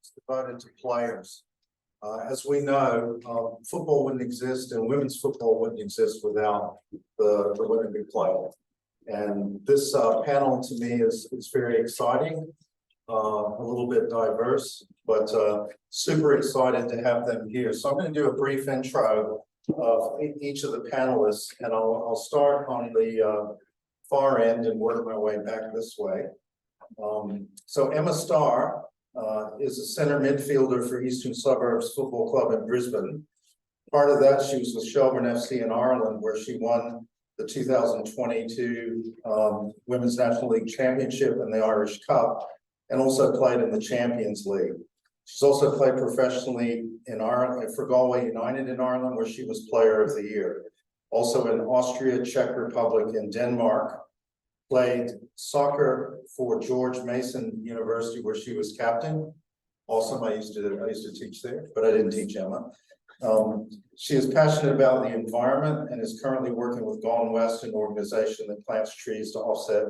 is devoted to players. As we know, football wouldn't exist and women's football wouldn't exist without the women who play. And this panel to me is very exciting, a little bit diverse, but super excited to have them here. So I'm going to do a brief intro of each of the panelists, and I'll start on the far end and work my way back this way. So Emma Starr is a center midfielder for Eastern Suburbs Football Club in Brisbane. Part of that, she was with Shelbourne FC in Ireland, where she won the 2022 Women's National League Championship and the Irish Cup, and also played in the Champions League. She's also played professionally in Ireland for Galway United in Ireland, where she was Player of the Year. Also in Austria, Czech Republic, and Denmark. Played soccer for George Mason University, where she was captain. Awesome. I used to teach there, but I didn't teach Emma. She is passionate about the environment and is currently working with Gone West, an organization that plants trees to offset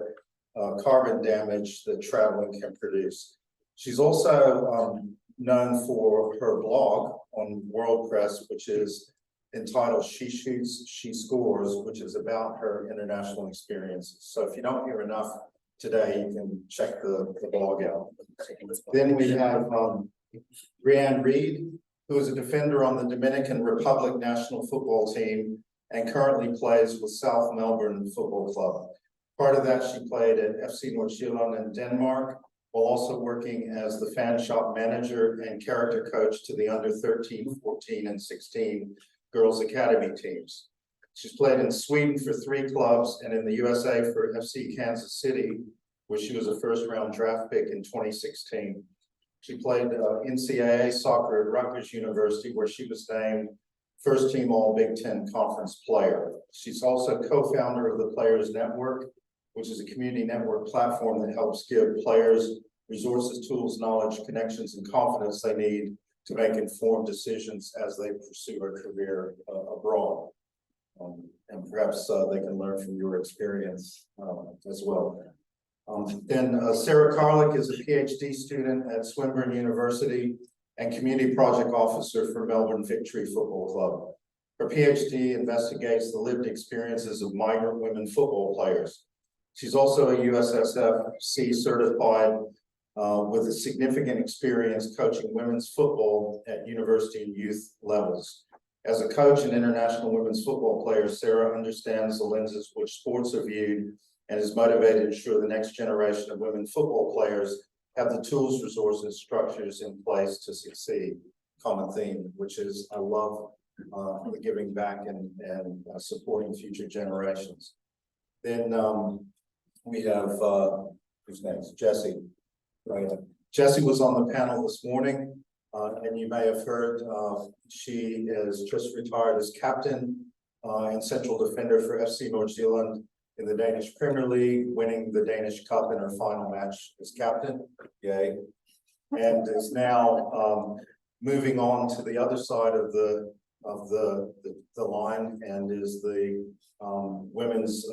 carbon damage that traveling can produce. She's also known for her blog on WordPress, which is entitled She Shoots, She Scores, which is about her international experiences. So if you don't hear enough today, you can check the blog out. Then we have Brianne Reed, who is a defender on the Dominican Republic national football team and currently plays with South Melbourne Football Club. Part of that, she played at FC Nordsjælland in Denmark, while also working as the fan shop manager and character coach to the under 13, 14, and 16 girls academy teams. She's played in Sweden for 3 clubs and in the USA for FC Kansas City, where she was a first-round draft pick in 2016. She played NCAA soccer at Rutgers University, where she was named first team All Big Ten Conference player. She's also co-founder of the Players Network, which is a community network platform that helps give players resources, tools, knowledge, connections, and confidence they need to make informed decisions as they pursue a career abroad. And perhaps they can learn from your experience as well. Then Sarah Carlick is a PhD student at Swinburne University and Community Project Officer for Melbourne Victory Football Club. Her PhD investigates the lived experiences of migrant women football players. She's also a USSFC certified with a significant experience coaching women's football at university and youth levels. As a coach and international women's football player, Sarah understands the lenses which sports are viewed and is motivated to ensure the next generation of women football players have the tools, resources, structures in place to succeed. Common theme, which is I love the giving back and supporting future generations. Then we have, who's next? Jessie. Right. Jessie was on the panel this morning, and you may have heard she is just retired as captain and central defender for FC Nordsjælland in the Danish Premier League, winning the Danish Cup in her final match as captain. Yay. And is now moving on to the other side of the line and is the women's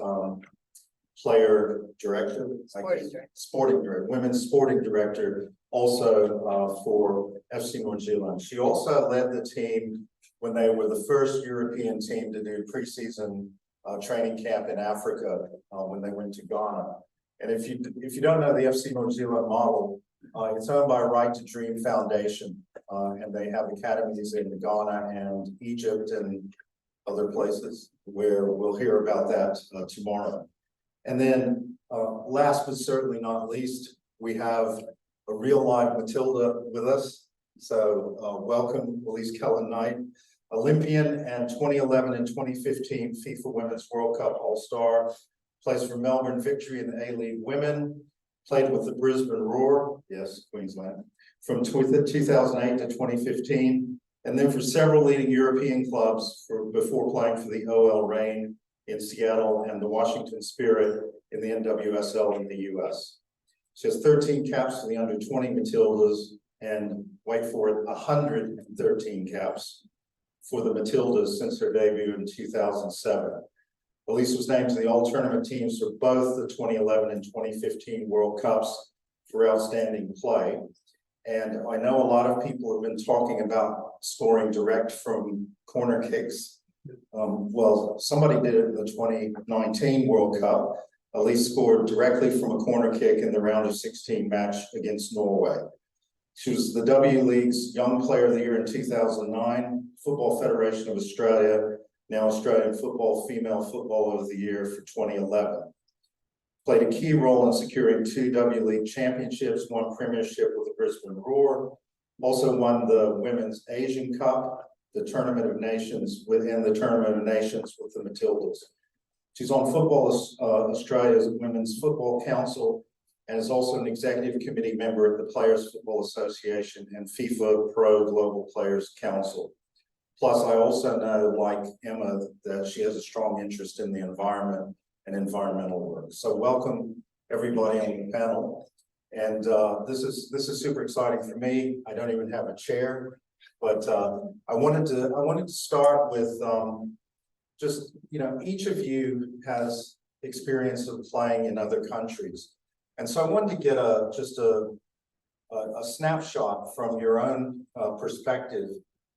player director, women's sporting director, also for FC Nordsjælland. She also led the team when they were the first European team to do preseason training camp in Africa when they went to Ghana. And if you don't know the FC Nordsjælland model, it's owned by Right to Dream Foundation, and they have academies in Ghana and Egypt and other places where we'll hear about that tomorrow. And then last but certainly not least, we have a real live Matilda with us. So welcome, Elise Kellen-Knight, Olympian and 2011 and 2015 FIFA Women's World Cup All-Star, plays for Melbourne Victory in the A-League Women, played with the Brisbane Roar, yes, Queensland, from 2008 to 2015, and then for several leading European clubs before playing for the OL Reign in Seattle and the Washington Spirit in the NWSL in the US. She has 13 caps for the under 20 Matildas and, wait for it, 113 caps for the Matildas since her debut in 2007. Elise was named to the all-tournament teams for both the 2011 and 2015 World Cups for outstanding play. And I know a lot of people have been talking about scoring direct from corner kicks. Well, somebody did it in the 2019 World Cup. Elise scored directly from a corner kick in the round of 16 match against Norway. She was the W League's Young Player of the Year in 2009, Football Federation of Australia, now Australian Football Female Footballer of the Year for 2011. Played a key role in securing 2 W League championships, 1 premiership with the Brisbane Roar, also won the Women's Asian Cup, the Tournament of Nations within the Tournament of Nations with the Matildas. She's on Football Australia's Women's Football Council and is also an executive committee member at the Players Football Association and FIFA Pro Global Players Council. Plus, I also know, like Emma, that she has a strong interest in the environment and environmental work. So welcome everybody on the panel. And this is super exciting for me. I don't even have a chair, but I wanted to start with just, you know, each of you has experience of playing in other countries. And so I wanted to get just a snapshot from your own perspective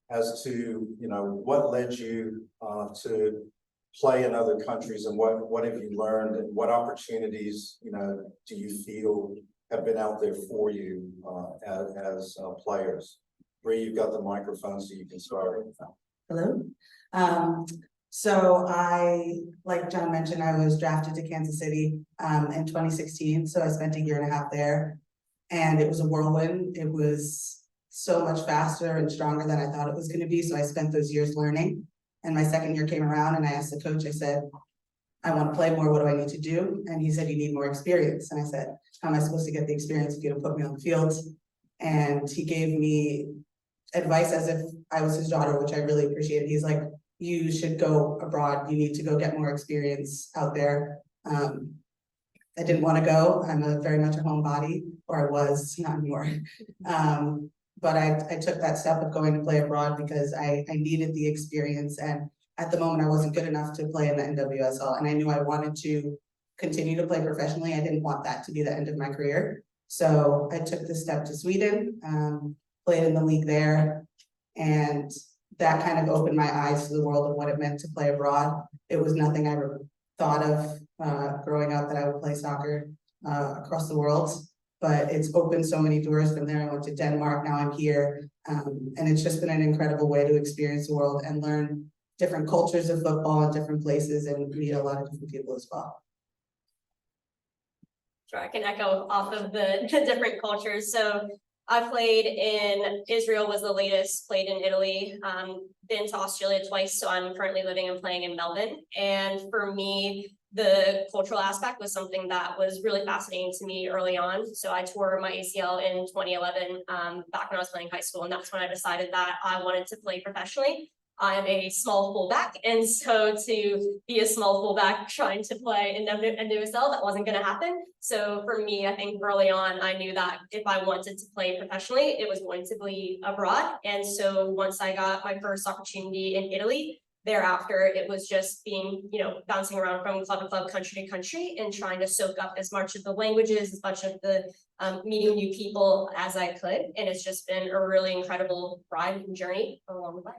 as to, you know, what led you to play in other countries, and what have you learned, and what opportunities, you know, do you feel have been out there for you as players? Bree, you've got the microphone, so you can start. Hello. So like John mentioned, I was drafted to Kansas City in 2016. So I spent 1.5 years there, and it was a whirlwind. It was so much faster and stronger than I thought it was going to be. So I spent those years learning. And my second year came around, and I asked the coach, I said, I want to play more. What do I need to do? And he said, you need more experience. And I said, how am I supposed to get the experience if you don't put me on the field? And he gave me advice as if I was his daughter, which I really appreciated. He's like, you should go abroad. You need to go get more experience out there. I didn't want to go. I'm very much a homebody, or I was, not anymore. But I took that step of going to play abroad because I needed the experience. And at the moment, I wasn't good enough to play in the NWSL. And I knew I wanted to continue to play professionally. I didn't want that to be the end of my career. So I took the step to Sweden, played in the league there, and that kind of opened my eyes to the world of what it meant to play abroad. It was nothing I ever thought of growing up, that I would play soccer across the world, but it's opened so many doors from there. I went to Denmark, now I'm here, and it's just been an incredible way to experience the world and learn different cultures of football in different places and meet a lot of different people as well. Sure, I can echo off of the different cultures. So I played in Israel, was the latest, played in Italy, been to Australia twice, so I'm currently living and playing in Melbourne. And for me, the cultural aspect was something that was really fascinating to me early on. So I tore my ACL in 2011, back when I was playing high school, and that's when I decided that I wanted to play professionally. I'm a small fullback, and so to be a small fullback trying to play in NWSL, that wasn't going to happen. So for me, I think early on, I knew that if I wanted to play professionally, it was going to be abroad. And so once I got my first opportunity in Italy, thereafter, it was just being, you know, bouncing around from club to club, country to country, and trying to soak up as much of the languages, as much of the meeting new people as I could. And it's just been a really incredible ride and journey along the way.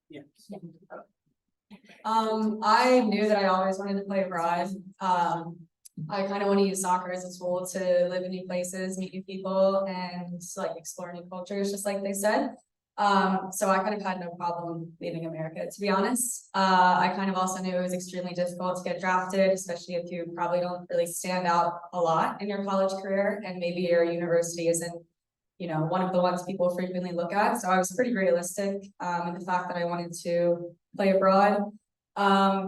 Yeah. I knew that I always wanted to play abroad. I kind of want to use soccer as a tool to live in new places, meet new people, and like explore new cultures, just like they said. So I kind of had no problem leaving America, to be honest. I kind of also knew it was extremely difficult to get drafted, especially if you probably don't really stand out a lot in your college career, and maybe your university isn't, you know, one of the ones people frequently look at. So I was pretty realistic in the fact that I wanted to play abroad.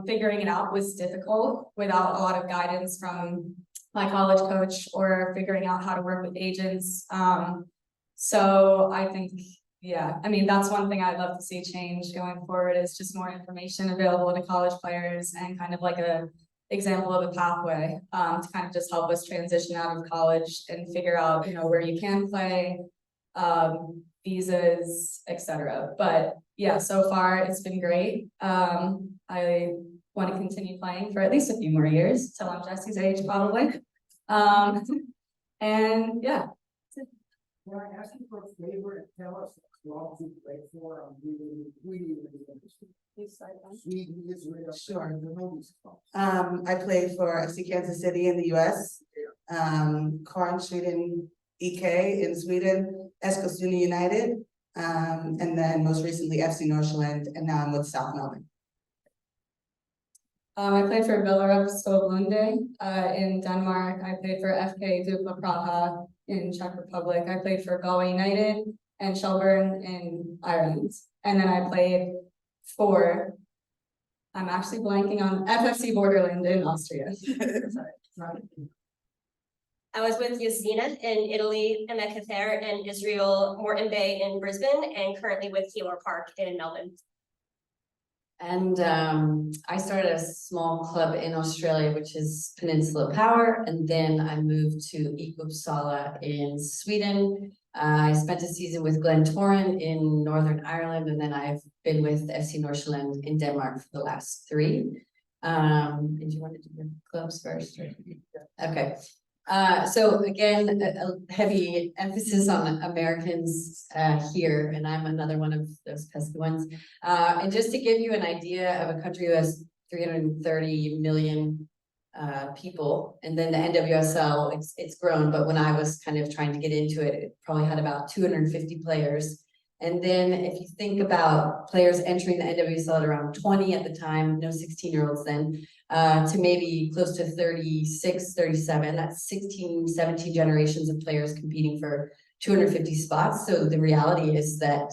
Figuring it out was difficult without a lot of guidance from my college coach, or figuring out how to work with agents. So I think, yeah, I mean, that's one thing I'd love to see change going forward, is just more information available to college players, and kind of like a example of a pathway to kind of just help us transition out of college and figure out, you know, where you can play, visas, etc. But yeah, so far it's been great. I want to continue playing for at least a few more years till I'm Jesse's age, probably. And yeah. Can I ask you for a favor and tell us the clubs you play for? I'm really interested. Sweden, Israel. Sure. I know these clubs. I played for FC Kansas City in the US, Karlsruhe EK in Sweden, Eskilstuna United, and then most recently FC Nordsjælland, and now I'm with South Melbourne. I played for Villerup Skovlunde, in Denmark. I played for FK Dukla Praha in Czech Republic. I played for Galway United and Shelburne in Ireland. And then I played for, I'm actually blanking on FFC Borderland in Austria. Sorry. I was with Yazina in Italy, Emekather in Israel, Moreton Bay in Brisbane, and currently with Keilor Park in Melbourne. And I started a small club in Australia, which is Peninsula Power, and then I moved to IK Uppsala in Sweden. I spent a season with Glentoran in Northern Ireland, and then I've been with FC Nordsjælland in Denmark for the last 3. Did you want to do the clubs first? Okay. So again, a heavy emphasis on Americans here, and I'm another one of those pesky ones. And just to give you an idea of a country who has 330 million people, and then the NWSL, it's grown, but when I was kind of trying to get into it, it probably had about 250 players. And then if you think about players entering the NWSL at around 20 at the time, no 16-year-olds then, to maybe close to 36, 37, that's 16, 17 generations of players competing for 250 spots. So the reality is that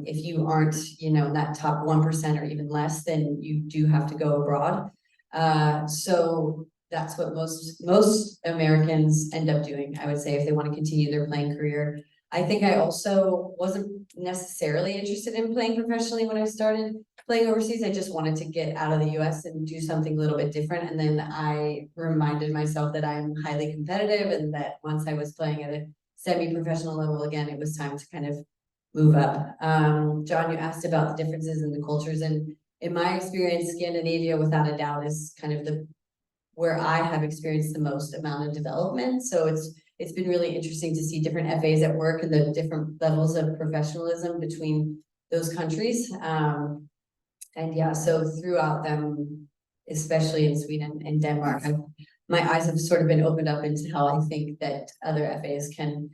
if you aren't, in that top 1% or even less, then you do have to go abroad. So that's what most Americans end up doing, I would say, if they want to continue their playing career. I think I also wasn't necessarily interested in playing professionally when I started playing overseas. I just wanted to get out of the US and do something a little bit different. And then I reminded myself that I'm highly competitive, and that once I was playing at a semi-professional level again, it was time to kind of move up. John, you asked about the differences in the cultures, and in my experience, Scandinavia, without a doubt, is kind of where I have experienced the most amount of development. So it's been really interesting to see different FAs at work and the different levels of professionalism between those countries. And yeah, so throughout them, especially in Sweden and Denmark, my eyes have sort of been opened up into how I think that other FAs can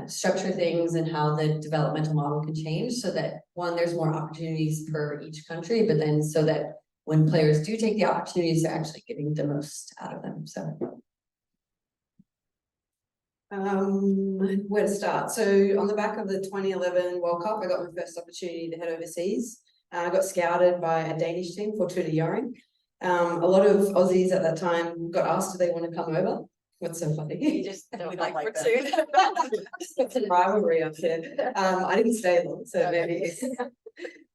structure things and how the developmental model can change, so that one, there's more opportunities per each country, but then so that when players do take the opportunities, they're actually getting the most out of them. So where to start? So on the back of the 2011 World Cup, I got my first opportunity to head overseas. I got scouted by a Danish team called Tutor Joring. A lot of Aussies at that time got asked, do they want to come over? What's so funny? You just don't don't like that. It's a rivalry up here. I didn't stay long, so maybe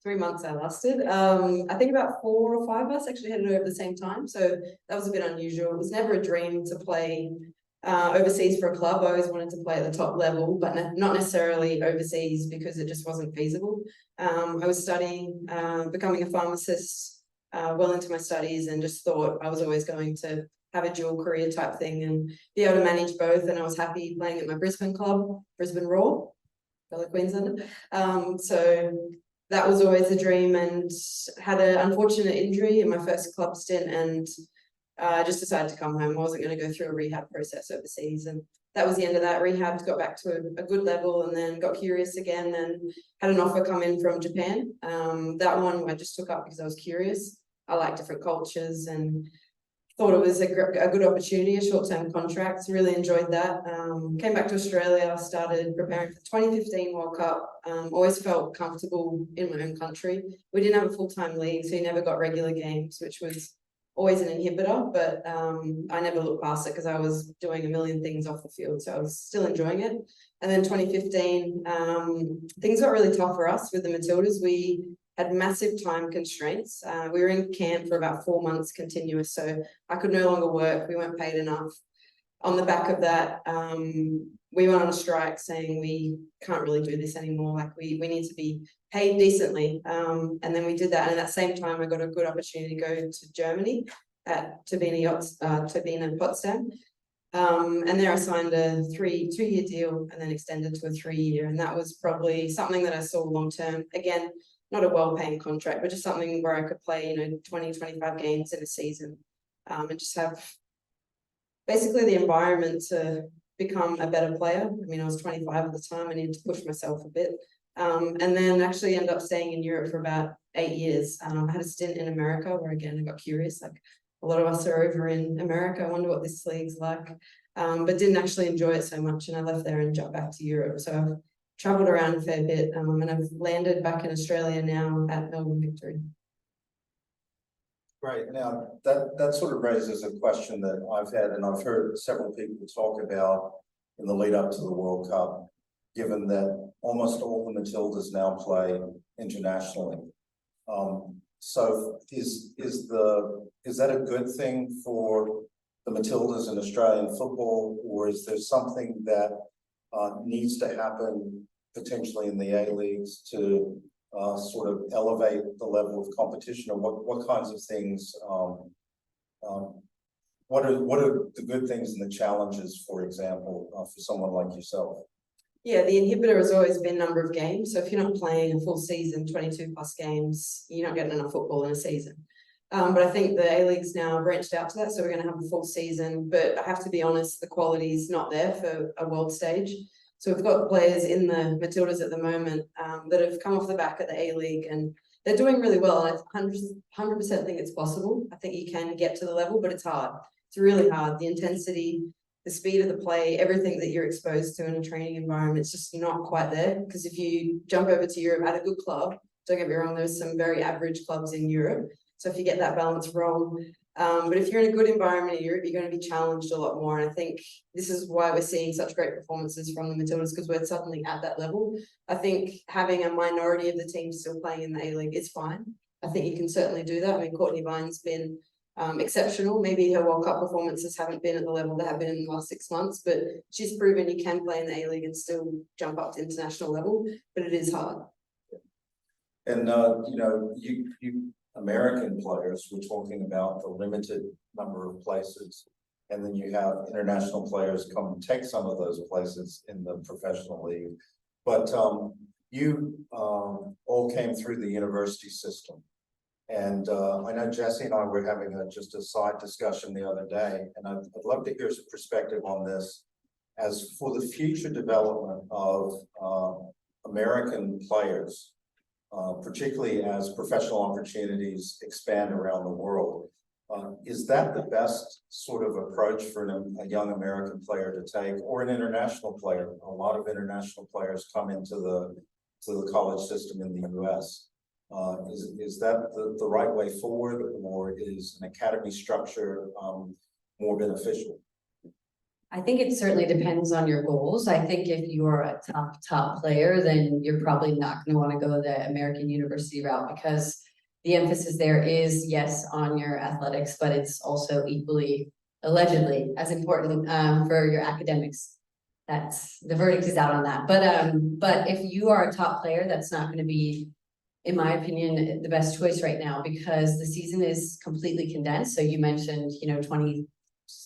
3 months I lasted. I think about 4 or 5 of us actually headed over at the same time, so that was a bit unusual. It was never a dream to play overseas for a club. I always wanted to play at the top level, but not necessarily overseas, because it just wasn't feasible. I was studying, becoming a pharmacist, well into my studies, and just thought I was always going to have a dual career type thing and be able to manage both. And I was happy playing at my Brisbane club, Brisbane Roar, fellow Queenslander. So that was always a dream, and had an unfortunate injury in my first club stint, and I just decided to come home. I wasn't going to go through a rehab process overseas, and that was the end of that rehab. Got back to a good level, and then got curious again, and had an offer come in from Japan. That one I just took up because I was curious. I like different cultures, and thought it was a good opportunity, a short-term contract. Really enjoyed that. Came back to Australia, started preparing for the 2015 World Cup. Always felt comfortable in my own country. We didn't have a full-time league, so you never got regular games, which was always an inhibitor, but I never looked past it because I was doing a million things off the field, so I was still enjoying it. And then 2015, things got really tough for us with the Matildas. We had massive time constraints. We were in camp for about 4 months continuous, so I could no longer work. We weren't paid enough. On the back of that, we went on a strike saying we can't really do this anymore. Like we need to be paid decently. And then we did that. And at that same time, I got a good opportunity to go to Germany at Turbine Potsdam. And there I signed a two-year deal and then extended to a 3-year. And that was probably something that I saw long-term. Again, not a well-paying contract, but just something where I could play, 20, 25 games in a season. And just have basically the environment to become a better player. I mean, I was 25 at the time, I needed to push myself a bit. And then actually ended up staying in Europe for about 8 years. I had a stint in America where again, I got curious, like a lot of us are over in America, I wonder what this league's like. But didn't actually enjoy it so much and I left there and jumped back to Europe. So I've traveled around a fair bit and I've landed back in Australia now at Melbourne Victory. Right, now, that sort of raises a question that I've had, and I've heard several people talk about in the lead up to the World Cup, given that almost all the Matildas now play internationally. So is that a good thing for the Matildas in Australian football, or is there something that needs to happen potentially in the A-Leagues to sort of elevate the level of competition, or what kinds of things, what are the good things and the challenges, for example, for someone like yourself? Yeah, the inhibitor has always been number of games. So if you're not playing a full season, 22 plus games, you're not getting enough football in a season. But I think the A-League's now branched out to that, so we're going to have a full season. But I have to be honest, the quality's not there for a world stage. So we've got players in the Matildas at the moment that have come off the back at the A-League and they're doing really well. And I 100% think it's possible. I think you can get to the level, but it's hard. It's really hard. The intensity, the speed of the play, everything that you're exposed to in a training environment, it's just not quite there. Because if you jump over to Europe at a good club, don't get me wrong, there's some very average clubs in Europe. So if you get that balance wrong, but if you're in a good environment in Europe, you're going to be challenged a lot more. And I think this is why we're seeing such great performances from the Matildas, because we're suddenly at that level. I think having a minority of the team still playing in the A-League is fine. I think you can certainly do that. I mean, Courtney Vine's been exceptional. Maybe her World Cup performances haven't been at the level they have been in the last 6 months, but she's proven you can play in the A-League and still jump up to international level, but it is hard. And you American players, we're talking about the limited number of places, and then you have international players come and take some of those places in the professional league. But you all came through the university system. And I know Jesse and I were having just a side discussion the other day, and I'd love to hear some perspective on this as for the future development of American players, particularly as professional opportunities expand around the world. Is that the best sort of approach for a young American player to take, or an international player? A lot of international players come into the college system in the US. Is that the right way forward, or is an academy structure more beneficial? I think it certainly depends on your goals. I think if you're a top player, then you're probably not going to want to go the American university route, because the emphasis there is, yes, on your athletics, but it's also equally, allegedly, as important for your academics. That's the verdict is out on that. But if you are a top player, that's not going to be, in my opinion, the best choice right now, because the season is completely condensed. So you mentioned,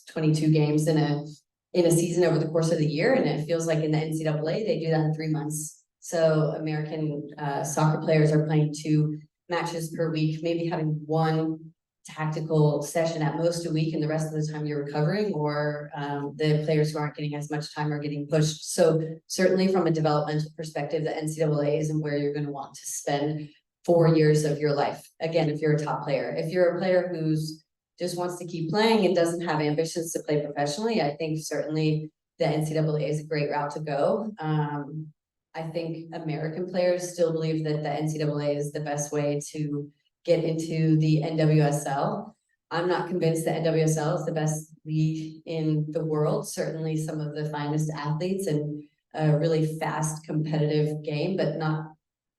22 games in a season over the course of the year, and it feels like in the NCAA they do that in 3 months. So American soccer players are playing 2 matches per week, maybe having 1 tactical session at most a week, and the rest of the time you're recovering, or the players who aren't getting as much time are getting pushed. So certainly from a developmental perspective, the NCAA isn't where you're going to want to spend 4 years of your life. Again, if you're a top player. If you're a player who's just wants to keep playing and doesn't have ambitions to play professionally, I think certainly the NCAA is a great route to go. I think American players still believe that the NCAA is the best way to get into the NWSL. I'm not convinced that NWSL is the best league in the world. Certainly some of the finest athletes and a really fast competitive game, but not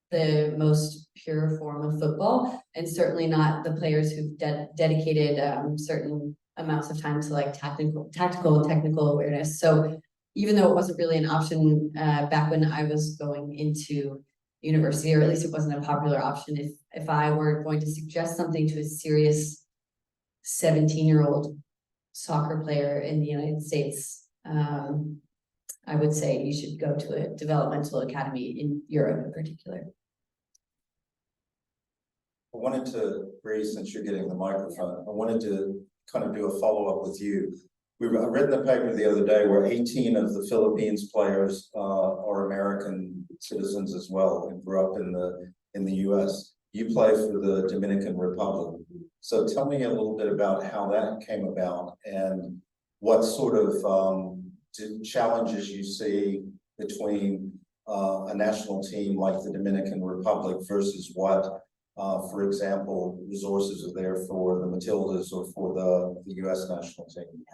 the most pure form of football, and certainly not the players who've dedicated certain amounts of time to like tactical and technical awareness. So even though it wasn't really an option back when I was going into university, or at least it wasn't a popular option, if I were going to suggest something to a serious 17-year-old soccer player in the United States, I would say you should go to a developmental academy in Europe in particular. I wanted to, Bree, since you're getting the microphone, I wanted to kind of do a follow-up with you. I read in the paper the other day where 18 of the Philippines players are American citizens as well and grew up in the US. You play for the Dominican Republic. So tell me a little bit about how that came about and what sort of challenges you see between a national team like the Dominican Republic versus what, for example, resources are there for the Matildas or for the US national team.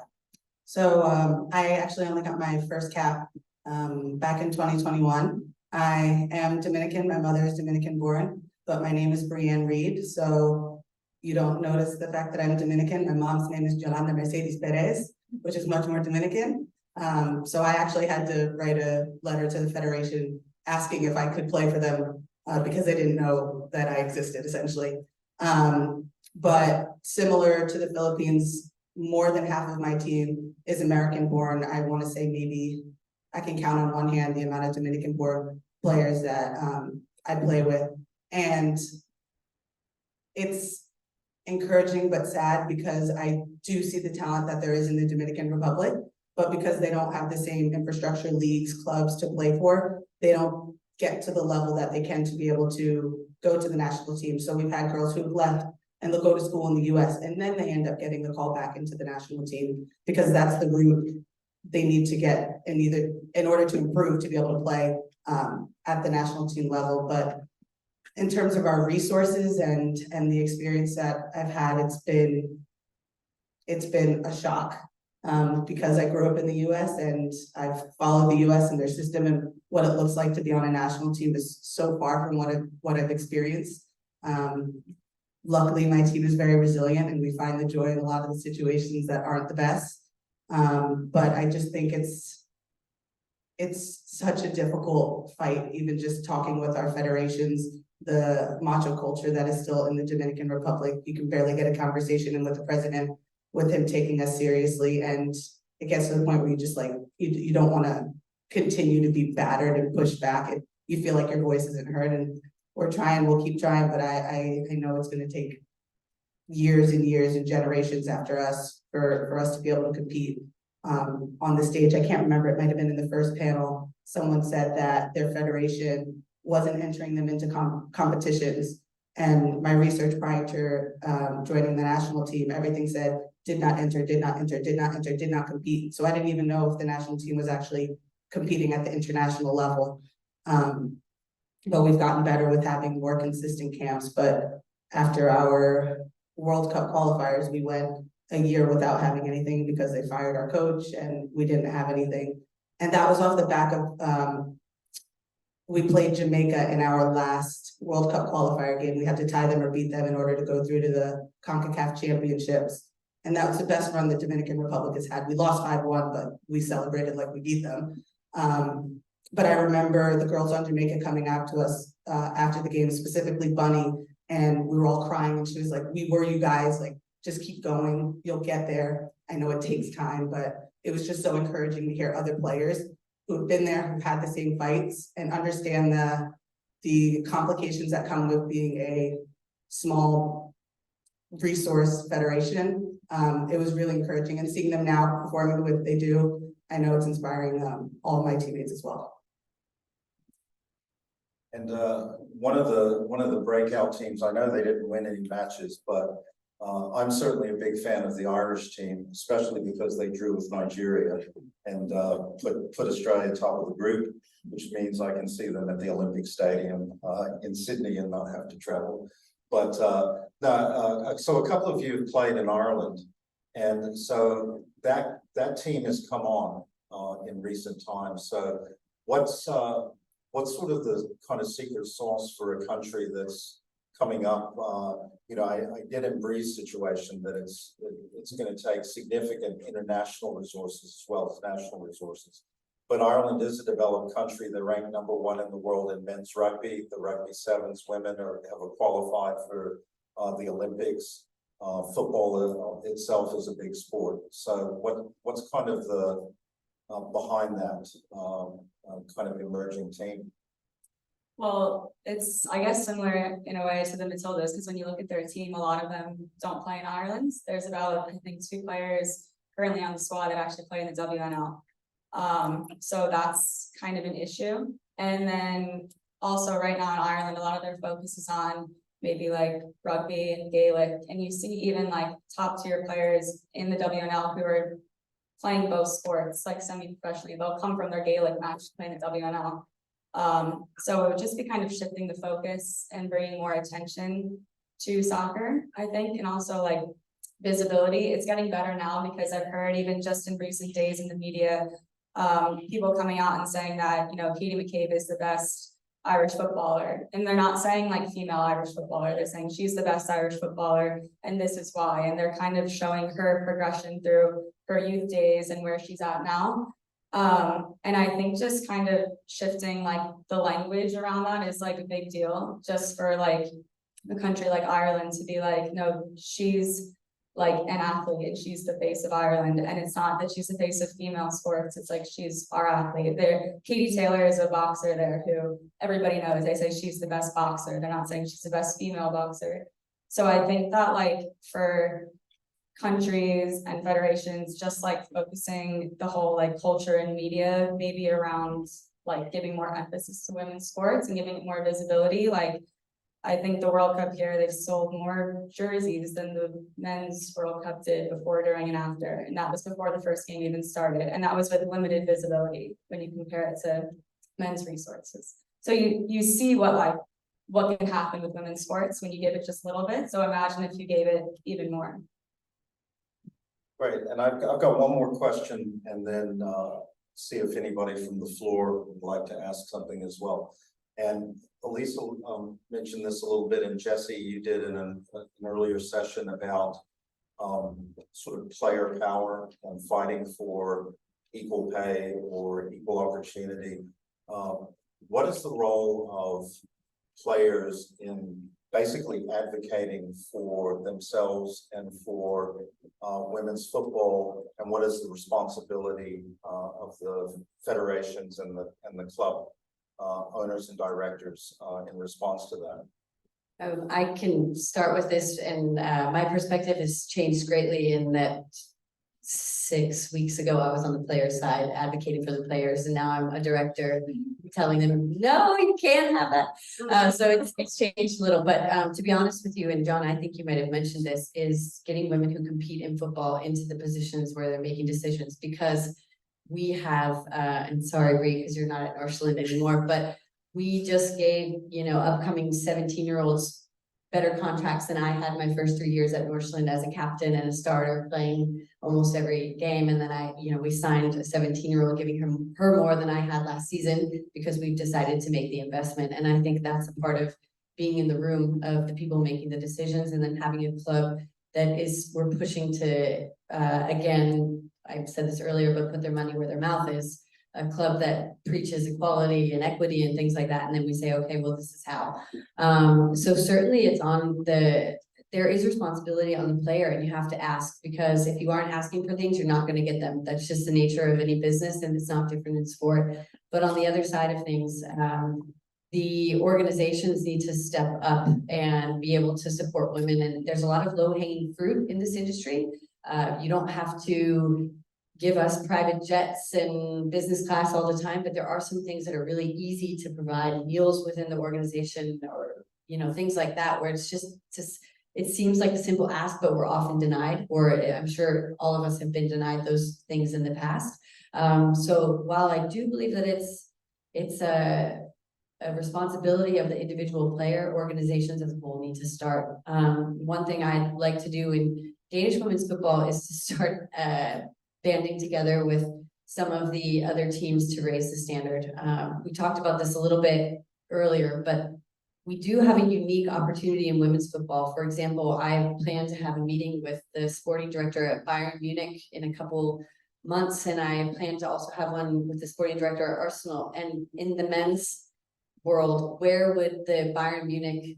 So I actually only got my first cap back in 2021. I am Dominican, my mother is Dominican born, but my name is Brianne Reed, so you don't notice the fact that I'm Dominican. My mom's name is Yolanda Mercedes Perez, which is much more Dominican. So I actually had to write a letter to the Federation asking if I could play for them because they didn't know that I existed essentially. But similar to the Philippines, more than half of my team is American born. I want to say maybe I can count on one hand the amount of Dominican born players that I play with. And it's encouraging but sad because I do see the talent that there is in the Dominican Republic, but because they don't have the same infrastructure, leagues, clubs to play for, they don't get to the level that they can to be able to go to the national team. So we've had girls who've left and they'll go to school in the US and then they end up getting the call back into the national team because that's the route they need to get in order to improve to be able to play at the national team level. But in terms of our resources and the experience that I've had, it's been a shock because I grew up in the US and I've followed the US and their system, and what it looks like to be on a national team is so far from what I've experienced. Luckily, my team is very resilient and we find the joy in a lot of the situations that aren't the best. But I just think it's such a difficult fight, even just talking with our federations, the macho culture that is still in the Dominican Republic. You can barely get a conversation in with the president with him taking us seriously. And it gets to the point where you just like, you don't want to continue to be battered and pushed back. You feel like your voice isn't heard, and we're trying, we'll keep trying, but I know it's going to take years and years and generations after us for us to be able to compete on the stage. I can't remember, it might have been in the first panel, someone said that their federation wasn't entering them into competitions. And my research prior to joining the national team, everything said, did not enter, did not enter, did not enter, did not compete. So I didn't even know if the national team was actually competing at the international level. But we've gotten better with having more consistent camps. But after our World Cup qualifiers, we went a year without having anything because they fired our coach and we didn't have anything. And that was off the back of, we played Jamaica in our last World Cup qualifier game. We had to tie them or beat them in order to go through to the CONCACAF championships. And that was the best run the Dominican Republic has had. We lost 5-1, but we celebrated like we beat them. But I remember the girls on Jamaica coming out to us after the game, specifically Bunny, and we were all crying and she was like, we were you guys, like, just keep going, you'll get there. I know it takes time, but it was just so encouraging to hear other players who've been there, who've had the same fights and understand the complications that come with being a small resource federation. It was really encouraging, and seeing them now performing the way that they do, I know it's inspiring all of my teammates as well. And one of the breakout teams, I know they didn't win any matches, but I'm certainly a big fan of the Irish team, especially because they drew with Nigeria and put Australia top of the group, which means I can see them at the Olympic Stadium in Sydney and not have to travel. But so a couple of you have played in Ireland, and so that team has come on in recent times. So what's sort of the kind of secret sauce for a country that's coming up? You know, I get in Bree's situation that it's going to take significant international resources as well as national resources. But Ireland is a developed country. They're ranked #1 in the world in men's rugby. The rugby sevens women have qualified for the Olympics. football itself is a big sport. So what's kind of the behind that kind of emerging team? Well, it's, I guess, similar in a way to the Matildas, because when you look at their team, a lot of them don't play in Ireland. There's about, I think, 2 players currently on the squad that actually play in the WNL. So that's kind of an issue. And then also right now in Ireland, a lot of their focus is on maybe like rugby and Gaelic. And you see even like top tier players in the WNL who are playing both sports, like semi-professionally. They'll come from their Gaelic match to play in the WNL. So it would just be kind of shifting the focus and bringing more attention to soccer, I think, and also like visibility. It's getting better now because I've heard even just in recent days in the media, people coming out and saying that, you know, Katie McCabe is the best Irish footballer. And they're not saying like female Irish footballer, they're saying she's the best Irish footballer and this is why. And they're kind of showing her progression through her youth days and where she's at now. And I think just kind of shifting like the language around that is like a big deal, just for like a country like Ireland to be like, no, she's like an athlete and she's the face of Ireland. And it's not that she's the face of female sports, it's like she's our athlete. There, Katie Taylor is a boxer there who everybody knows. They say she's the best boxer. They're not saying she's the best female boxer. So I think that like for countries and federations, just like focusing the whole like culture and media maybe around like giving more emphasis to women's sports and giving it more visibility. Like I think the World Cup here, they've sold more jerseys than the men's World Cup did before, during, and after. And that was before the first game even started. And that was with limited visibility when you compare it to men's resources. So you see what can happen with women's sports when you give it just a little bit. So imagine if you gave it even more. Great, and I've got one more question and then see if anybody from the floor would like to ask something as well. And Elisa mentioned this a little bit, and Jesse, you did in an earlier session about sort of player power and fighting for equal pay or equal opportunity. What is the role of players in basically advocating for themselves and for women's football, and what is the responsibility of the federations and the club owners and directors in response to that? I can start with this, and my perspective has changed greatly in that 6 weeks ago, I was on the player side advocating for the players, and now I'm a director telling them, no, you can't have that. So it's changed a little, but to be honest with you, and John, I think you might have mentioned this, is getting women who compete in football into the positions where they're making decisions, because we have, and sorry, Bree, because you're not at Northland anymore, but we just gave, you know, upcoming 17-year-olds better contracts than I had my first 3 years at Northland as a captain and a starter, playing almost every game. And then we signed a 17-year-old, giving her more than I had last season, because we've decided to make the investment. And I think that's a part of being in the room of the people making the decisions, and then having a club that we're pushing to, again, I've said this earlier, but put their money where their mouth is. A club that preaches equality and equity and things like that, and then we say, okay, well, this is how. So certainly it's there is responsibility on the player, and you have to ask, because if you aren't asking for things, you're not going to get them. That's just the nature of any business, and it's not different in sport. But on the other side of things, the organizations need to step up and be able to support women, and there's a lot of low-hanging fruit in this industry. You don't have to give us private jets and business class all the time, but there are some things that are really easy to provide, meals within the organization, or things like that, where it's just it seems like a simple ask, but we're often denied, or I'm sure all of us have been denied those things in the past. So while I do believe that it's a responsibility of the individual player, organizations as a whole need to start. One thing I'd like to do in Danish women's football is to start banding together with some of the other teams to raise the standard. We talked about this a little bit earlier, but we do have a unique opportunity in women's football. For example, I plan to have a meeting with the sporting director at Bayern Munich in a couple months, and I plan to also have one with the sporting director at Arsenal. And in the men's world, where would the Bayern Munich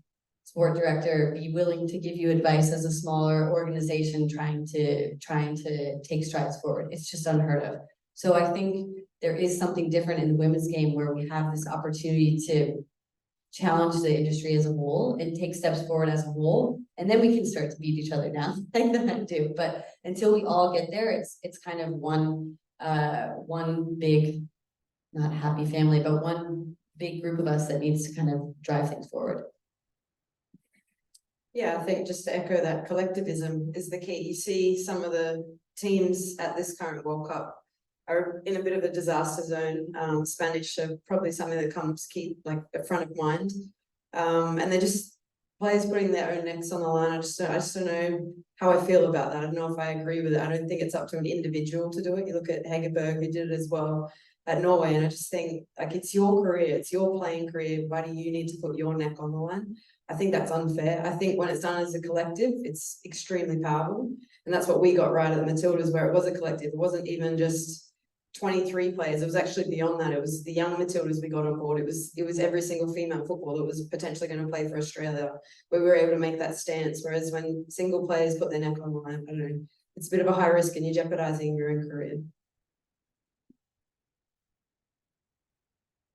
sport director be willing to give you advice as a smaller organization trying to take strides forward. It's just unheard of. So I think there is something different in the women's game where we have this opportunity to challenge the industry as a whole and take steps forward as a whole, and then we can start to beat each other down like the men do. But until we all get there, it's kind of one big, not happy family, but one big group of us that needs to kind of drive things forward. Yeah, I think just to echo that, collectivism is the key. You see some of the teams at this current World Cup are in a bit of a disaster zone. Spanish are probably something that comes keep like at front of mind. And they're just players putting their own necks on the line. I just don't know how I feel about that. I don't know if I agree with it. I don't think it's up to an individual to do it. You look at Hegerberg, who did it as well at Norway, and I just think like it's your career, it's your playing career. Why do you need to put your neck on the line? I think that's unfair. I think when it's done as a collective, it's extremely powerful. And that's what we got right at the Matildas, where it was a collective. It wasn't even just 23 players. It was actually beyond that. It was the young Matildas we got on board. It was every single female football that was potentially going to play for Australia, where we were able to make that stance. Whereas when single players put their neck on the line, I don't know, it's a bit of a high risk and you're jeopardizing your own career.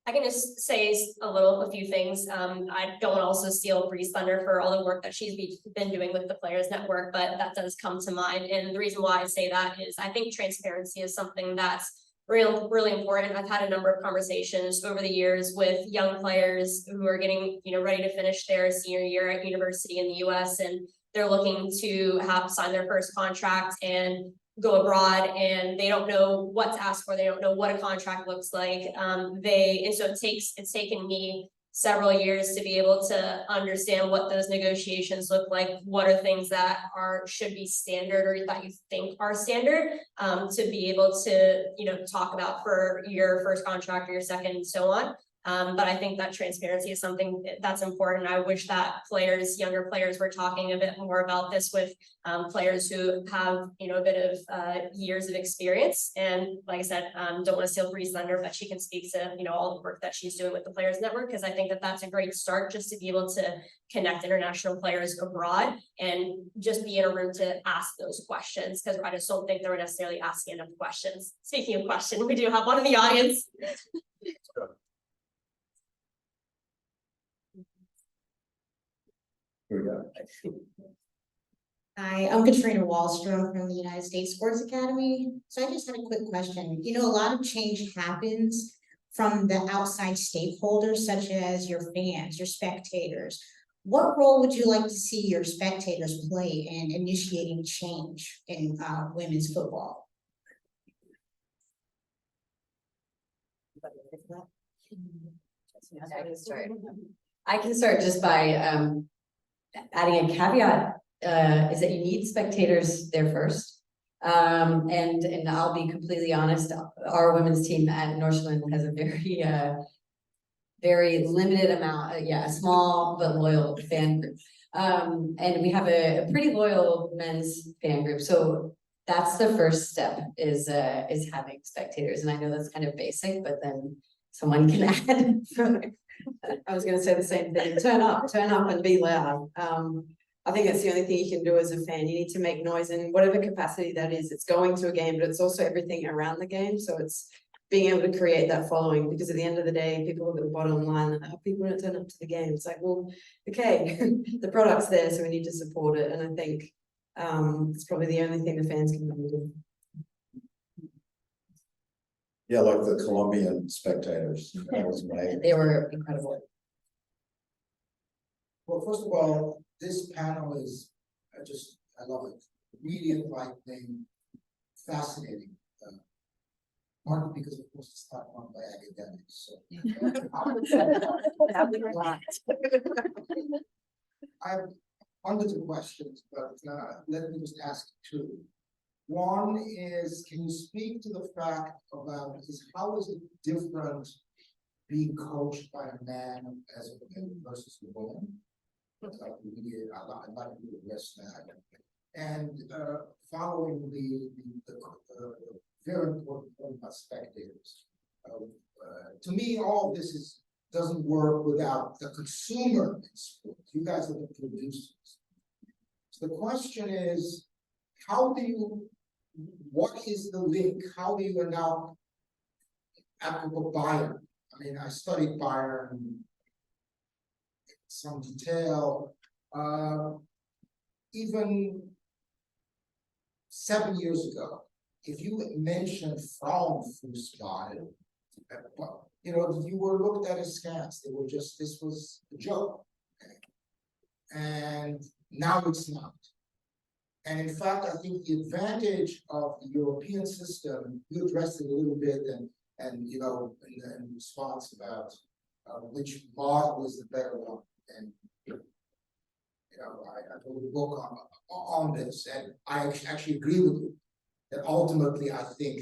I can just say a few things. I don't want to also steal Bree's thunder for all the work that she's been doing with the Players Network, but that does come to mind. And the reason why I say that is I think transparency is something that's really important. I've had a number of conversations over the years with young players who are getting, ready to finish their senior year at university in the US, and they're looking to have sign their first contract and go abroad, and they don't know what to ask for. They don't know what a contract looks like. So it's taken me several years to be able to understand what those negotiations look like. What are things that should be standard or that you think are standard, to be able to, talk about for your first contract or your second and so on. But I think that transparency is something that's important. I wish that younger players were talking a bit more about this with players who have, a bit of years of experience. And like I said, don't want to steal Bree's thunder, but she can speak to, all the work that she's doing with the Players Network, because I think that that's a great start just to be able to connect international players abroad and just be in a room to ask those questions, because I just don't think they were necessarily asking enough questions. Speaking of questions, we do have one in the audience. Here we go. Hi, I'm Katrina Wallstrom from the United States Sports Academy. So I just had a quick question. A lot of change happens from the outside stakeholders, such as your fans, your spectators. What role would you like to see your spectators play in initiating change in women's football? I can start just by adding a caveat, is that you need spectators there first. And I'll be completely honest, our women's team at Northland has a very limited amount, a small but loyal fan group. And we have a pretty loyal men's fan group. So that's the first step is having spectators. And I know that's kind of basic, but then someone can add. I was going to say the same thing. Turn up and be loud. I think that's the only thing you can do as a fan. You need to make noise in whatever capacity that is. It's going to a game, but it's also everything around the game. So it's being able to create that following, because at the end of the day, people look at the bottom line and people don't turn up to the game. It's like, well, okay, the product's there, so we need to support it. And I think it's probably the only thing the fans can really do. Yeah, like the Colombian spectators. That was amazing. They were incredible. Well, first of all, this panel is, I love it, really enlightening, fascinating. Partly because of course it's not run by academics, so. I have hundreds of questions, but let me just ask two. One is, can you speak to the fact about how is it different being coached by a man as a versus a woman? I'd like to address that. And following the very important point about spectators. To me, all of this doesn't work without the consumer in sports. You guys are the producers. So the question is, what is the link? How do you now applicable Bayern? I mean, I studied Bayern in some detail. Even 7 years ago, if you mentioned Frauenfußball, you know, you were looked at askance. They were just, this was a joke. Okay? And now it's not. And in fact, I think the advantage of the European system, you addressed it a little bit, and you know, in response about which model is the better one. And you know, I wrote a book on this, and I actually agree with you that ultimately, I think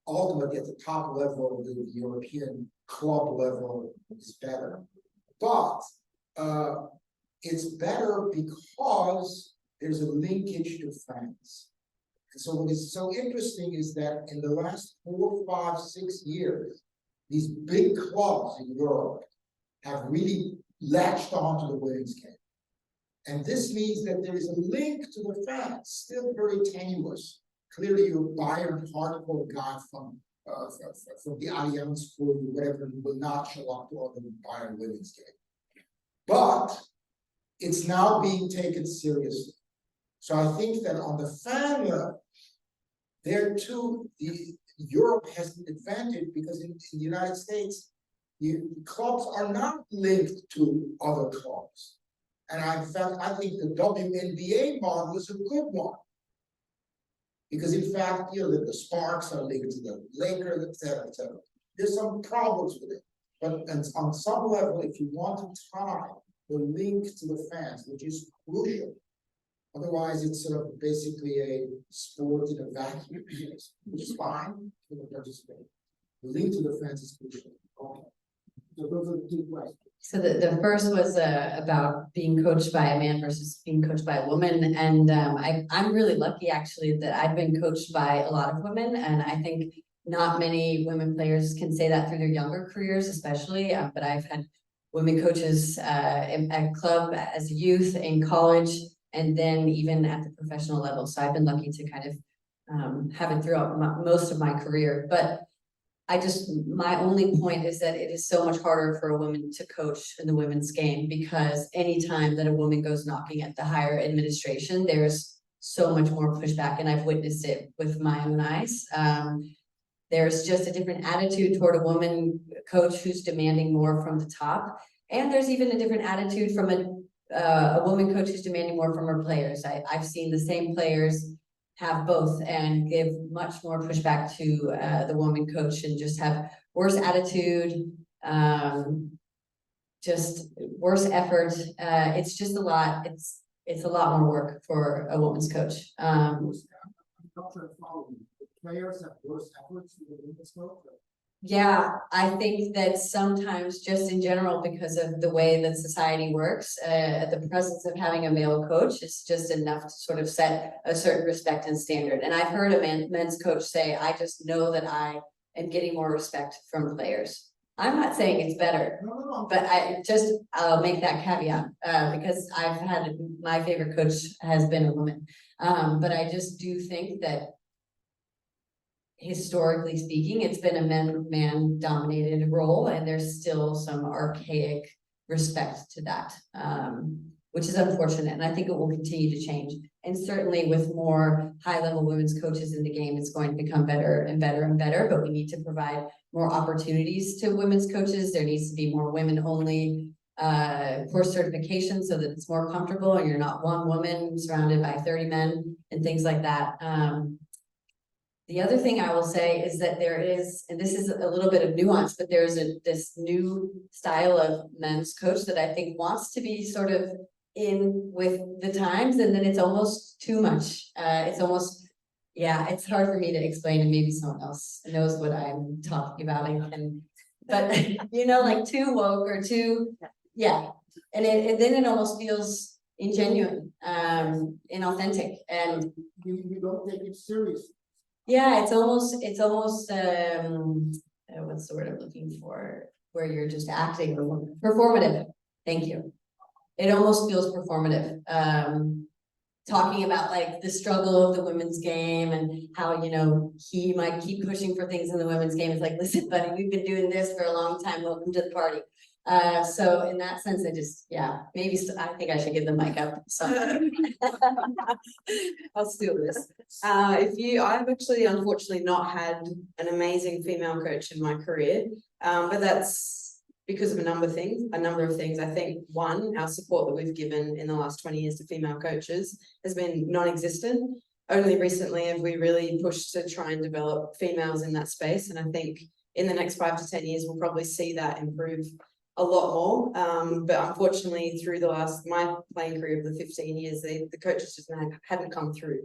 ultimately at the top level, the European club level is better. But it's better because there's a linkage to fans. And so what is so interesting is that in the last 4, 5, 6 years, these big clubs in Europe have really latched onto the women's game. And this means that there is a link to the fans, still very tenuous. Clearly, you're a Bayern hardcore guy from the Allianz Sport, whatever, who will not show up to all the Bayern women's game. But it's now being taken seriously. So I think that on the fan level, there too, Europe has an advantage because in the United States, clubs are not linked to other clubs. And in fact, I think the WNBA model is a good one. Because in fact, you know, the Sparks are linked to the Lakers, et cetera, et cetera. There's some problems with it. But on some level, if you want to tie the link to the fans, which is crucial, otherwise it's sort of basically a sport in a vacuum, which is fine for the participant. The link to the fans is crucial. Okay. So those are the 2 questions. So the first was about being coached by a man versus being coached by a woman. And I'm really lucky actually that I've been coached by a lot of women. And I think not many women players can say that through their younger careers, especially. But I've had women coaches at club as a youth, in college, and then even at the professional level. So I've been lucky to kind of have it throughout most of my career. But my only point is that it is so much harder for a woman to coach in the women's game, because anytime that a woman goes knocking at the higher administration, there's so much more pushback, and I've witnessed it with my own eyes. There's just a different attitude toward a woman coach who's demanding more from the top. And there's even a different attitude from a woman coach who's demanding more from her players. I've seen the same players have both and give much more pushback to the woman coach and just have worse attitude, just worse effort. It's just a lot. It's a lot more work for a woman's coach. Players have worse efforts than the women's coach. Yeah, I think that sometimes just in general, because of the way that society works, the presence of having a male coach is just enough to sort of set a certain respect and standard. And I've heard a men's coach say, I just know that I am getting more respect from players. I'm not saying it's better, but I'll make that caveat, because I've had, my favorite coach has been a woman. But I just do think that historically speaking, it's been a man dominated role, and there's still some archaic respect to that, which is unfortunate. And I think it will continue to change. And certainly with more high level women's coaches in the game, it's going to become better and better and better, but we need to provide more opportunities to women's coaches. There needs to be more women only course certification so that it's more comfortable and you're not one woman surrounded by 30 men and things like that. The other thing I will say is that there is, and this is a little bit of nuance, but there's this new style of men's coach that I think wants to be sort of in with the times, and then it's almost too much. It's almost, yeah, it's hard for me to explain, and maybe someone else knows what I'm talking about. But you know, like too woke or too, yeah. And then it almost feels ingenuine, inauthentic, and you don't take it seriously. yeah, it's almost what's the word I'm looking for? where you're just acting performative. Thank you. It almost feels performative. Talking about like the struggle of the women's game and how, you know, he might keep pushing for things in the women's game. It's like, listen, buddy, we've been doing this for a long time. Welcome to the party. So in that sense, yeah, maybe I think I should give the mic up. So I'll steal this. I've actually unfortunately not had an amazing female coach in my career, but that's because of a number of things. I think one, our support that we've given in the last 20 years to female coaches has been non-existent. Only recently have we really pushed to try and develop females in that space, and I think in the next 5 to 10 years, we'll probably see that improve a lot more. But unfortunately, through my playing career of the 15 years, the coaches just hadn't come through.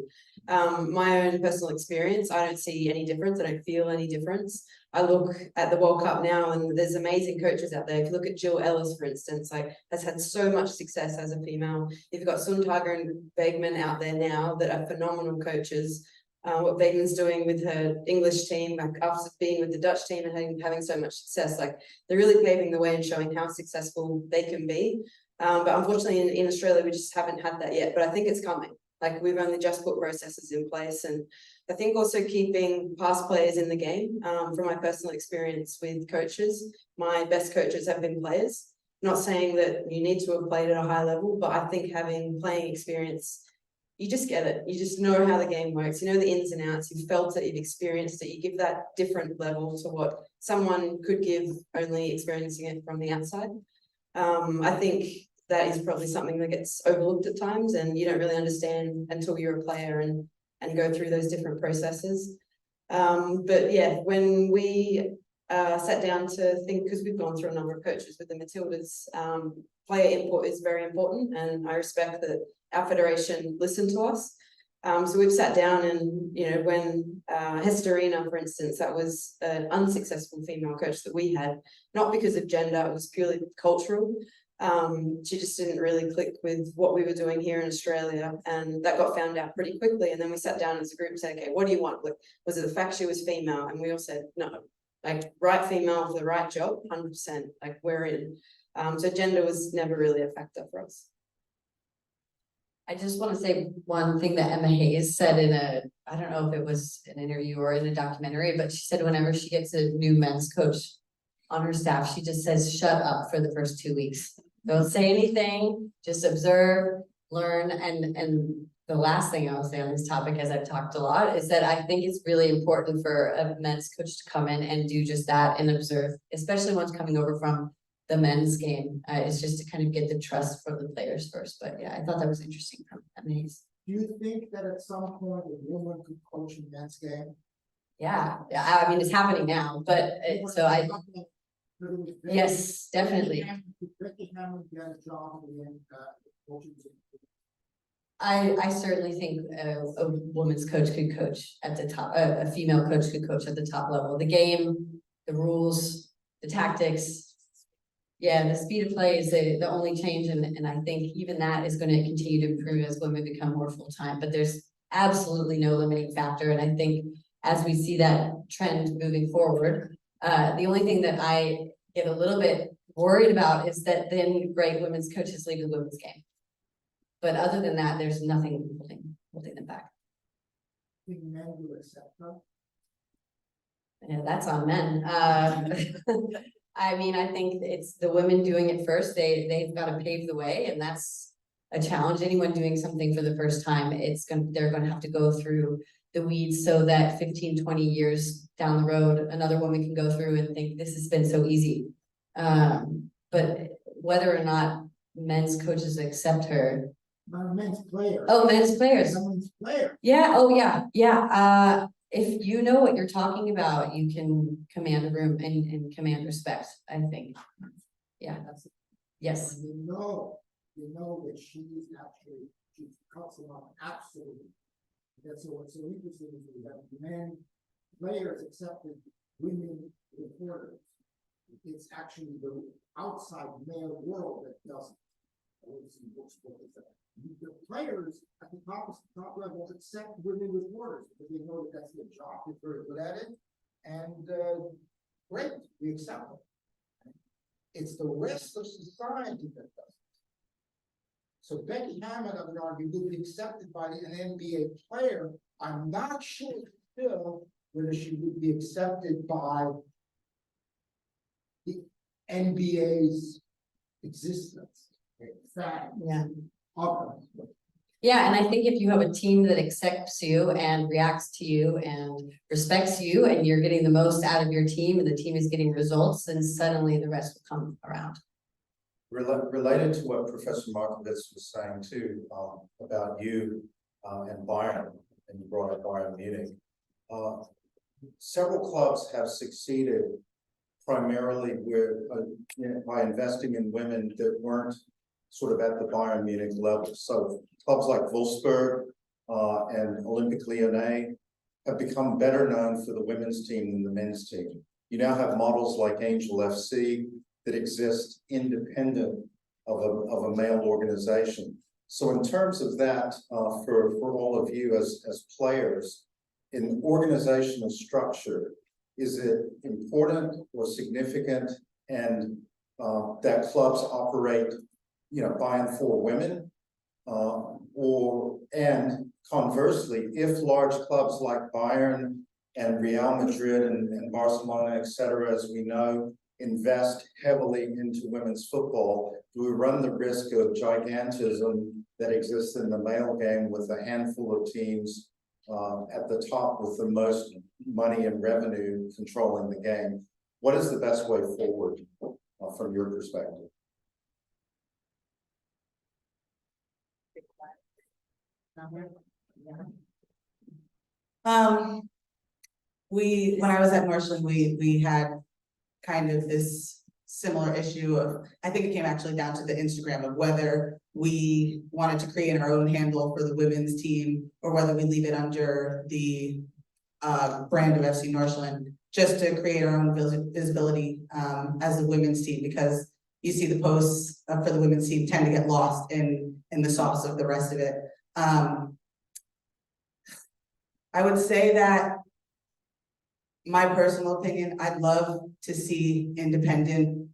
My own personal experience, I don't see any difference. I don't feel any difference. I look at the World Cup now, and there's amazing coaches out there. If you look at Jill Ellis, for instance, like has had so much success as a female. You've got Sundhagen and Bergman out there now that are phenomenal coaches. What Bergman's doing with her English team, like after being with the Dutch team and having so much success, like they're really paving the way and showing how successful they can be. But unfortunately in Australia, we just haven't had that yet, but I think it's coming. Like we've only just put processes in place, and I think also keeping past players in the game. From my personal experience with coaches, my best coaches have been players. Not saying that you need to have played at a high level, but I think having playing experience, you just get it. You just know how the game works. You know the ins and outs. You've felt it. You've experienced it. You give that different level to what someone could give only experiencing it from the outside. I think that is probably something that gets overlooked at times, and you don't really understand until you're a player and go through those different processes. But yeah, when we sat down to think, because we've gone through a number of coaches with the Matildas, player input is very important, and I respect that our federation listened to us. So we've sat down and, you know, when Hestorina, for instance, that was an unsuccessful female coach that we had, not because of gender, it was purely cultural. She just didn't really click with what we were doing here in Australia, and that got found out pretty quickly. And then we sat down as a group and said, okay, what do you want? Like, was it the fact she was female? And we all said, no, like right female for the right job, 100%, like we're in. So gender was never really a factor for us. I just want to say one thing that Emma Hayes said I don't know if it was an interview or in a documentary, but she said whenever she gets a new men's coach on her staff, she just says, shut up for the first 2 weeks. Don't say anything, just observe, learn. And the last thing I'll say on this topic, as I've talked a lot, is that I think it's really important for a men's coach to come in and do just that and observe, especially ones coming over from the men's game. It's just to kind of get the trust from the players first. But yeah, I thought that was interesting from Emily's. Do you think that at some point a woman could coach a men's game? Yeah, I mean, it's happening now, but yes, definitely. I certainly think a women's coach could coach at the top, a female coach could coach at the top level. The game, the rules, the tactics. Yeah, the speed of play is the only change, and I think even that is going to continue to improve as women become more full-time, but there's absolutely no limiting factor. And I think as we see that trend moving forward, the only thing that I get a little bit worried about is that then great women's coaches leave the women's game. But other than that, there's nothing holding them back. Yeah, that's on men. I mean, I think it's the women doing it first. They've got to pave the way, and that's a challenge. Anyone doing something for the first time, they're going to have to go through the weeds so that 15, 20 years down the road, another woman can go through and think this has been so easy. But whether or not men's coaches accept her. Men's players. Oh, men's players. Men's players. Yeah, oh yeah, yeah. If you know what you're talking about, you can command a room and command respect, I think. Yeah, yes. You know that she's cuts them off absolutely. That's what's so interesting is that men players accepted women reporters. It's actually the outside male world that doesn't. The players at the top level accept women reporters because they know that that's their job. They're very good at it, and great, we accept them. It's the rest of society that does. So Becky Hammond, I would argue, would be accepted by an NBA player. I'm not sure still whether she would be accepted by the NBA's existence. Yeah. Okay. Yeah, and I think if you have a team that accepts you and reacts to you and respects you and you're getting the most out of your team and the team is getting results, then suddenly the rest will come around. Related to what Professor Markovitz was saying too, about you, and Bayern, and you brought up Bayern Munich. Several clubs have succeeded primarily with, by investing in women that weren't sort of at the Bayern Munich level. So clubs like Wolfsburg, and Olympique Lyonnais have become better known for the women's team than the men's team. You now have models like Angel FC that exist independent of a male organization. So in terms of that, for all of you as players, in organizational structure, is it important or significant and that clubs operate, by and for women? And conversely, if large clubs like Bayern and Real Madrid and Barcelona, et cetera, as we know, invest heavily into women's football, do we run the risk of gigantism that exists in the male game with a handful of teams at the top with the most money and revenue controlling the game? What is the best way forward from your perspective? When I was at Northland, we had kind of this similar issue of, I think it came actually down to the Instagram of whether we wanted to create our own handle for the women's team or whether we leave it under the brand of FC Northland, just to create our own visibility as a women's team, because you see the posts for the women's team tend to get lost in the sauce of the rest of it. I would say that my personal opinion, I'd love to see independent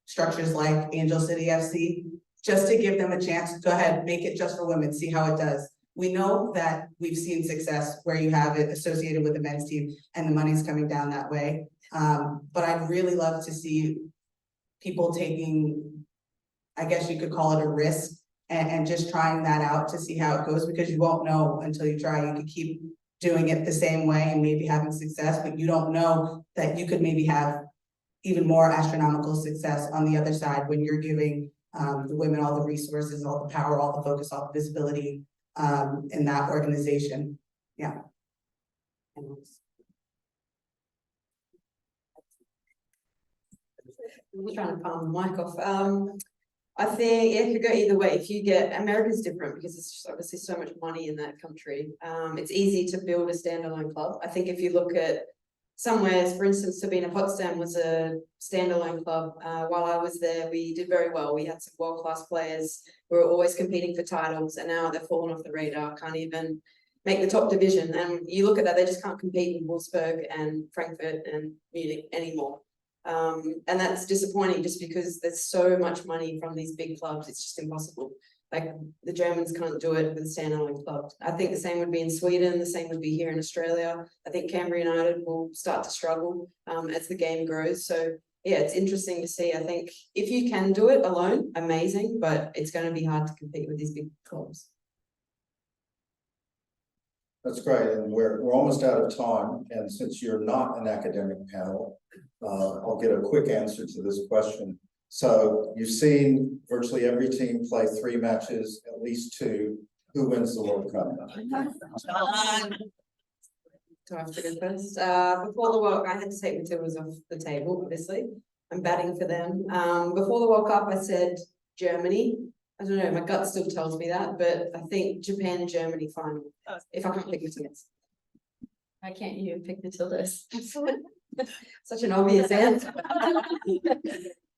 structures like Angel City FC, just to give them a chance to go ahead, make it just for women, see how it does. We know that we've seen success where you have it associated with the men's team and the money's coming down that way. But I'd really love to see people taking, I guess you could call it a risk, and just trying that out to see how it goes, because you won't know until you try. You could keep doing it the same way and maybe having success, but you don't know that you could maybe have even more astronomical success on the other side when you're giving the women all the resources, all the power, all the focus, all the visibility in that organization. Yeah. I'm trying to palm the mic off. I think it could go either way. If you get, America's different because it's just obviously so much money in that country. It's easy to build a standalone club. I think if you look at somewhere, for instance, Sabina Potsdam was a standalone club. While I was there, we did very well. We had some world-class players who were always competing for titles, and now they've fallen off the radar, can't even make the top division. And you look at that, they just can't compete in Wolfsburg and Frankfurt and Munich anymore. And that's disappointing just because there's so much money from these big clubs, it's just impossible. Like the Germans can't do it with a standalone club. I think the same would be in Sweden, the same would be here in Australia. I think Canberra United will start to struggle as the game grows. So yeah, it's interesting to see. I think if you can do it alone, amazing, but it's going to be hard to compete with these big clubs. That's great, and we're almost out of time, and since you're not an academic panel, I'll get a quick answer to this question. So you've seen virtually every team play 3 matches, at least 2. Who wins the World Cup? Do I have to go first? Before the World Cup, I had to take Matildas off the table, obviously. I'm batting for them. Before the World Cup, I said Germany. I don't know, my gut still tells me that, but I think Japan and Germany final, if I can't pick Matildas. Why can't you pick Matildas? Such an obvious answer.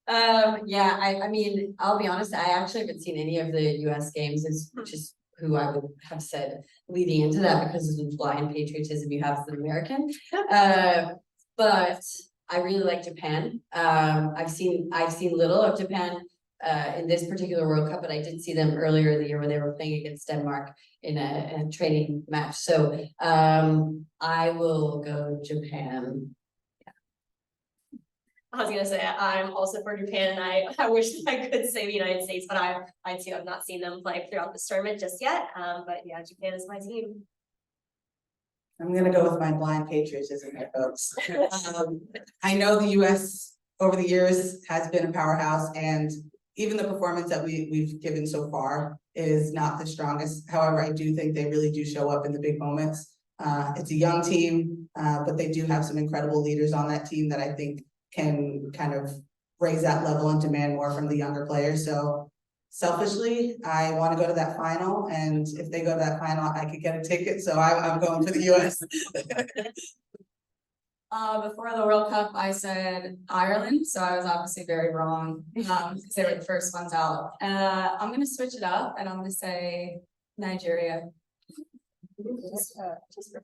Yeah, I mean, I'll be honest, I actually haven't seen any of the US games, which is who I would have said leading into that because of the blind patriotism you have as an American. But I really like Japan. I've seen little of Japan in this particular World Cup, but I did see them earlier in the year when they were playing against Denmark in a training match. So I will go Japan. I was gonna say, I'm also for Japan, and I wish that I could say the United States, but I too have not seen them play throughout this tournament just yet, but yeah, Japan is my team. I'm gonna go with my blind patriotism here, folks. I know the US over the years has been a powerhouse, and even the performance that we've given so far is not the strongest. However, I do think they really do show up in the big moments. It's a young team, but they do have some incredible leaders on that team that I think can kind of raise that level and demand more from the younger players. So selfishly, I want to go to that final, and if they go to that final, I could get a ticket, so I'm going for the US. Before the World Cup, I said Ireland, so I was obviously very wrong, because they were the first ones out. I'm gonna switch it up and I'm gonna say Nigeria.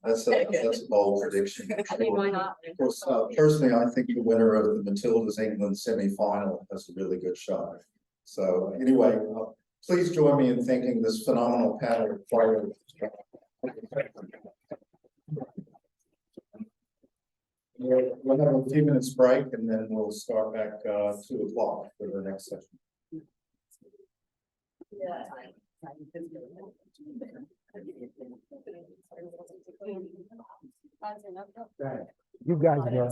That's a bold prediction. I mean, why not? Of course, personally, I think the winner of the Matildas England semi-final has a really good shot. So anyway, please join me in thanking this phenomenal panel of players. We'll have a few minutes break and then we'll start back 2 o'clock for the next session. Yeah. You guys go.